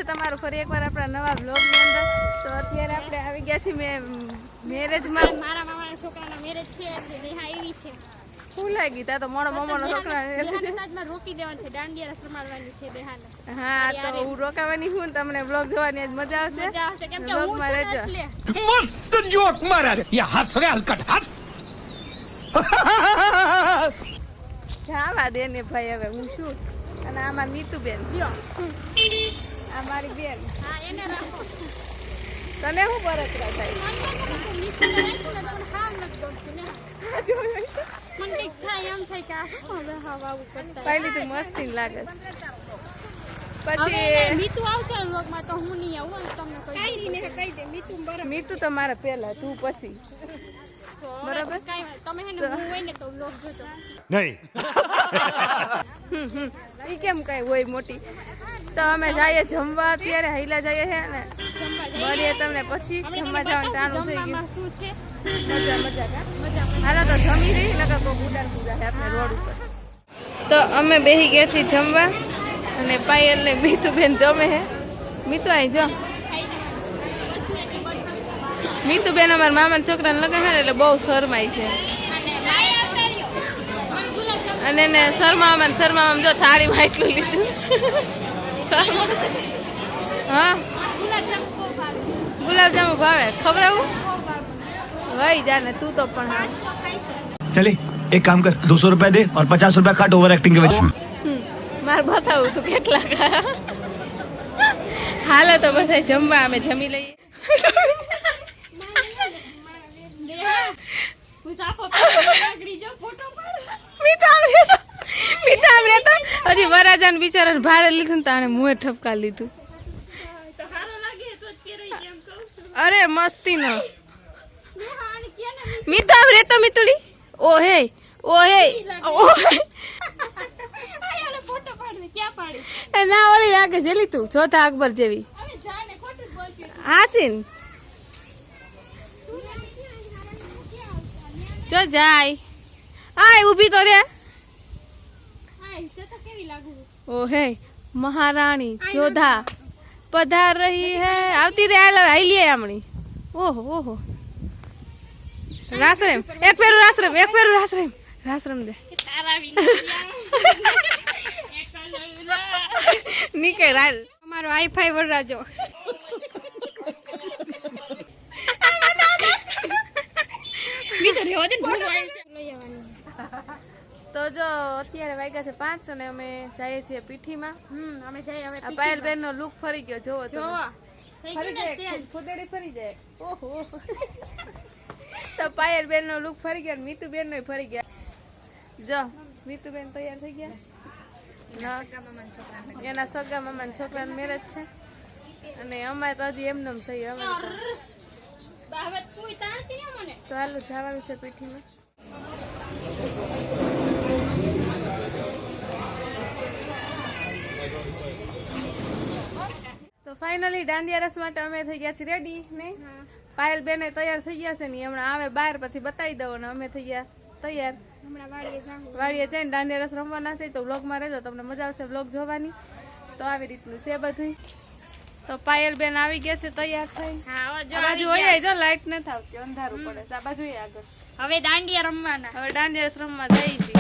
તમારું ફરી એકવાર આપણા નવા બ્લોગની અંદર. તો અત્યારે આપણે આવી ગયા છીએ મેરેજમાં. મારા મામાના છોકરાના મેરેજ છે એટલે દેહા આવી છે. શું લાગી તા તો મોડો મામાનો છોકરા તાજમાં રોકી દેવાનું છે, દાંડિયા રસ રમાડવાની છે દેહાને. હા તો હું રોકાવાની છું ને તમને બ્લોગ જોવાની આજ મજા આવશે. મજા આવશે કેમ કે હું બ્લોગમાં છું રહેજો. ને એટલે. मस्त जोक मारा रे ये हंस रहे हलकट हंस જાવા દે ને ભાઈ હવે હું છું અને આમાં મીતુબેન લ્યો. આ મારી બેન. હા એને રાખો. તને હું બરતરા થાય નીચે રાખ્યું ને તો હાવ નથી ગમતું ને. મને કંઈક થાય એમ થાય કે આ શું હવે હાવ આવું કરતા. પહેલી તો મસ્તી લાગે છે. હવે પછી મીતુ આવશે વ્લોગમાં તો હું નહીં આવું ને તમને કહી દઉં. કહી દે મીતુ બરાબર. મીતુ તો મારા પહેલા તું પછી તો બરાબર. કાંઈ વાત. તમે હે ને હું હોય ને તો વ્લોગ જોજો. नहीं ઈ કેમ કઈ હોય મોટી. તો અમે જઈએ જમવા અત્યારે હૈલા જઈએ છે ને મળીએ તમને પછી. જમવા જવાનું ટાણું થઈ ગયું. જમવામાં શું છે? મજા મજા કા મજા હાલો તો જમી રહી નકર કોઈ ઉડાન પૂજા છે આપણે રોડ ઉપર. તો અમે બેસી ગયા છીએ જમવા અને પાયલ ને મીતુબેન જમે હે. મીતુ અહીં જો મીતુબેન અમારા મામાના છોકરાને લગન છે ને એટલે બહુ શરમાય છે અને એને શરમાવામાં જો થાળીમાં એટલું લીધું. હા ગુલાબજાંબુ ભાવે ખવડાવું વહી જા ને તું તો પણ. હા चले एक काम कर 200 रुपया दे और 50 रुपया काट ओवर एक्टिंग के वजह મારે બતાવું તું કેટલા હાલો તો બધા જમવા અમે જમી લઈએ. હજી વરાજાને બિચારાને ભારે લીધું ને તાણે મુએ ઠપકા લીધું. અરે મસ્તી નો મીઠા રે તો મીતુડી ઓ હે ના ઓલી લાગે જેલી તું ચોથા અકબર જેવી. હાચીન જો જાય આય ઊભી તો રે. ઓ હે મહારાણી જોધા પધાર રહી હે આવતી રે આઈ લે આમણી. ઓહો ઓહો રાસરેમ એક ફેરું રાસરેમ દે નીકળ રાલ અમારો આઈફાઈ વરરાજો. તો જો અત્યારે વાગ્યા છે 5 અને અમે જઈએ છીએ પીઠીમાં. અમે જઈએ હવે પાયલ બેન નો લુક ફરી ગયો જોવો તો જોવા. થઈ ફરી ગયું ને જાય ચેન્જ. ખુદેડી ફરી જાય. ઓહો તો પાયલ બેન નો લુક ફરી ગયો મીતુ બેન નો ફરી ગયા. જો મીતુ બેન તૈયાર થઈ ગયા. એના સગા મામાના છોકરાના મેરેજ છે અને અમારે તો હજી એમને થઈ હવે હવે તું તાણતી ને મને. તો હાલો જવાનું છે પીઠીમાં. તો ફાઇનલી દાંડિયા રસ માટે અમે થઈ ગયા છીએ રેડી ને પાયલ બેને તૈયાર થઈ ગયા છે ને હમણાં આવે બહાર પછી બતાવી દઉં ને અમે થઈ ગયા તૈયાર. હમણાં વાડીએ જાઉં. વાડીએ જઈને દાંડિયા રસ રમવાના છે તો વ્લોગમાં રહેજો તમને મજા આવશે વ્લોગ જોવાની. તો આવી રીતનું છે બધું. તો પાયલ બેન આવી ગયા છે તૈયાર થઈ. હા આ બાજુ હોય જો લાઈટ નથી આવતી અંધારું પડે છે. આ બાજુ આગળ હવે દાંડિયા રમવાના. હવે દાંડિયા રસ રમવા જઈએ છીએ.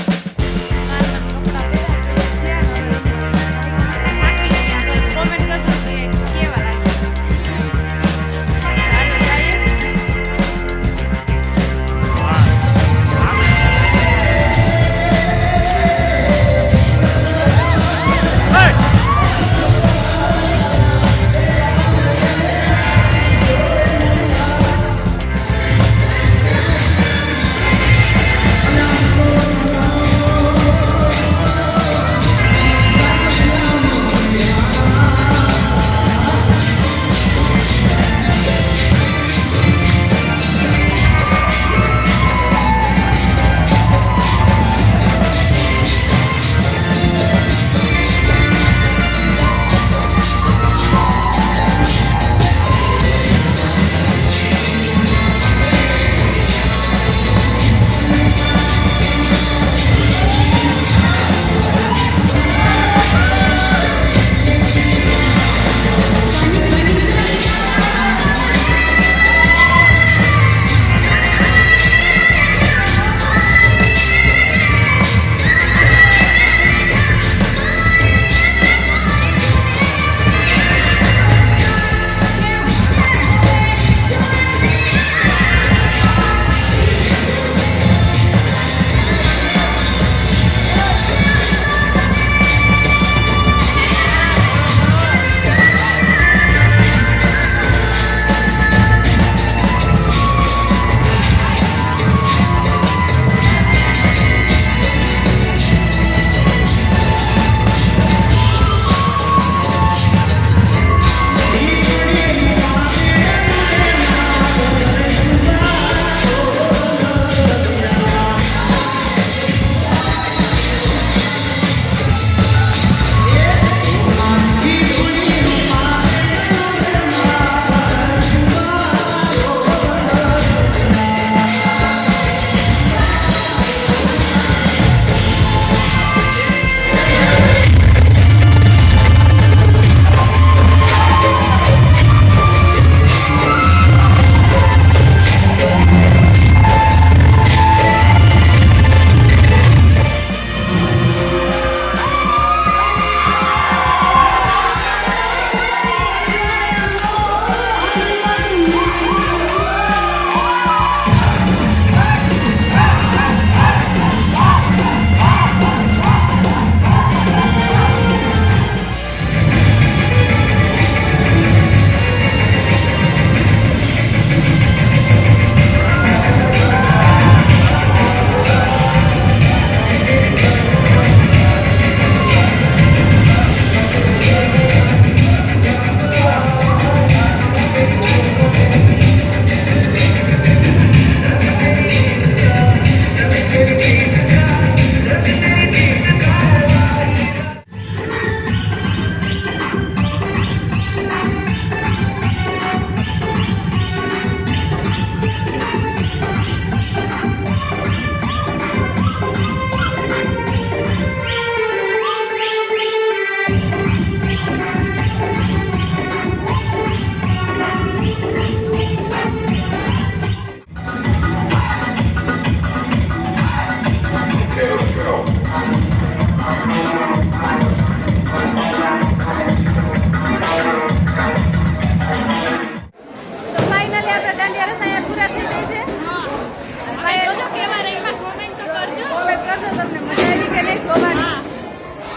કોમેન્ટ કરજો કે કેવા લાગે. હાલો જઈએ.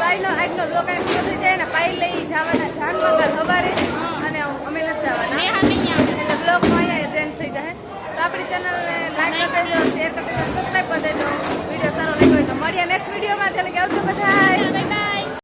આજનો બ્લોગ આ પૂરો થઈ જાય ને પાઈ લઈ જવાના જાનવગા સવારે અને અમે નથી જવાના નેહા નહીં આવે એટલે બ્લોગમાં અહીંયા ચેન્જ થઈ જાય તો આપણી ચેનલને લાઈક કરી દેજો શેર કરી દેજો સબસ્ક્રાઈબ કરી દેજો વિડીયો સારો લાગ્યો હોય તો મળીએ નેક્સ્ટ વિડીયોમાં ત્યારે કે આવજો બધા